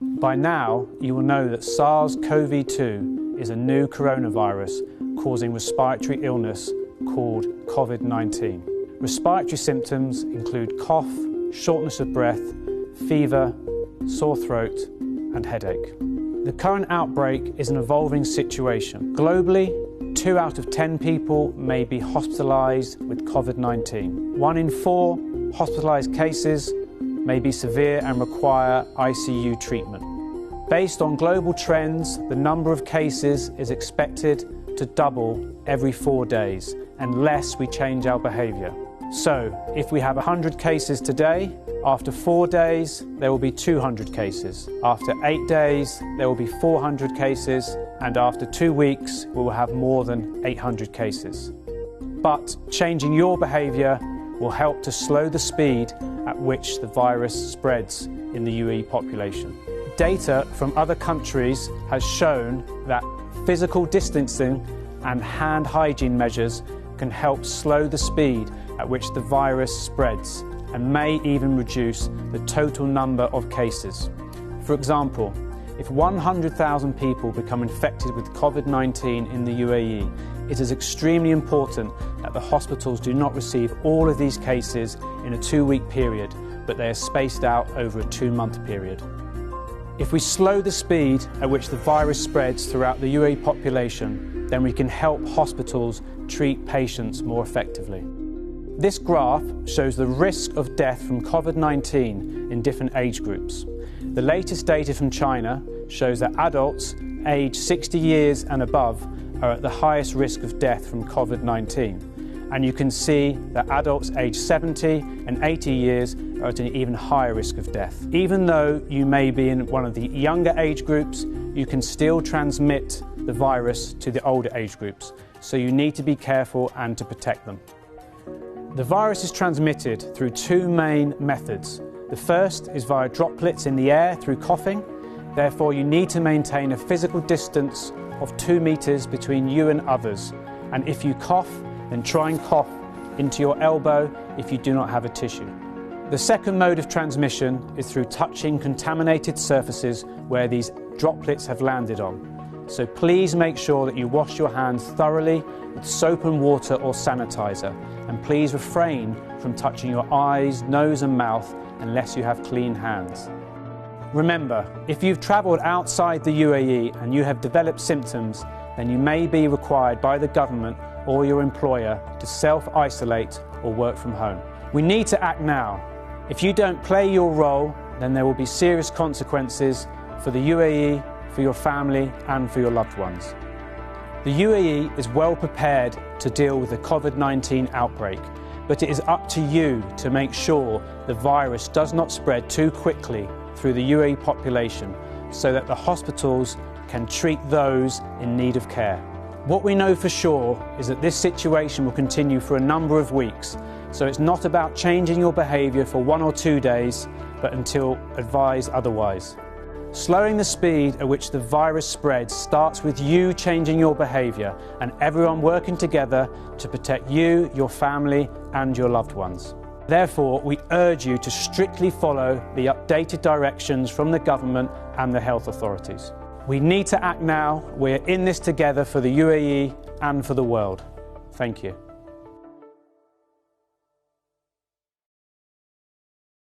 By now, you will know that SARS-CoV-2 is a new coronavirus causing respiratory illness called COVID-19. Respiratory symptoms include cough, shortness of breath, fever, sore throat, and headache. The current outbreak is an evolving situation. Globally, 2 out of 10 people may be hospitalised with COVID-19. 1 in 4 hospitalised cases may be severe and require ICU treatment. Based on global trends, the number of cases is expected to double every 4 days unless we change our behaviour. So, if we have 100 cases today, after 4 days there will be 200 cases. After 8 days there will be 400 cases, and after 2 weeks we will have more than 800 cases. But changing your behaviour will help to slow the speed at which the virus spreads in the UAE population. Data from other countries has shown that physical distancing and hand hygiene measures can help slow the speed at which the virus spreads and may even reduce the total number of cases. For example, if 100,000 people become infected with COVID-19 in the UAE, it is extremely important that the hospitals do not receive all of these cases in a 2-week period, but they are spaced out over a 2-month period. If we slow the speed at which the virus spreads throughout the UAE population, then we can help hospitals treat patients more effectively. This graph shows the risk of death from COVID-19 in different age groups. The latest data from China shows that adults aged 60 years and above are at the highest risk of death from COVID-19. And you can see that adults aged 70 and 80 years are at an even higher risk of death. Even though you may be in one of the younger age groups, you can still transmit the virus to the older age groups. So you need to be careful and to protect them. The virus is transmitted through 2 main methods. The first is via droplets in the air through coughing. Therefore, you need to maintain a physical distance of 2 meters between you and others. And if you cough, then try and cough into your elbow if you do not have a tissue. The second mode of transmission is through touching contaminated surfaces where these droplets have landed on. So please make sure that you wash your hands thoroughly with soap and water or sanitizer, and please refrain from touching your eyes, nose and mouth unless you have clean hands. Remember, if you've travelled outside the UAE and you have developed symptoms, then you may be required by the government or your employer to self-isolate or work from home. We need to act now. If you don't play your role, then there will be serious consequences for the UAE, for your family and for your loved ones. The UAE is well prepared to deal with the COVID-19 outbreak, but it is up to you to make sure the virus does not spread too quickly through the UAE population so that the hospitals can treat those in need of care. What we know for sure is that this situation will continue for a number of weeks, so it's not about changing your behaviour for 1 or 2 days, but until advised otherwise. Slowing the speed at which the virus spreads starts with you changing your behaviour and everyone working together to protect you, your family and your loved ones. Therefore, we urge you to strictly follow the updated directions from the government and the health authorities. We need to act now. We're in this together for the UAE and for the world. Thank you.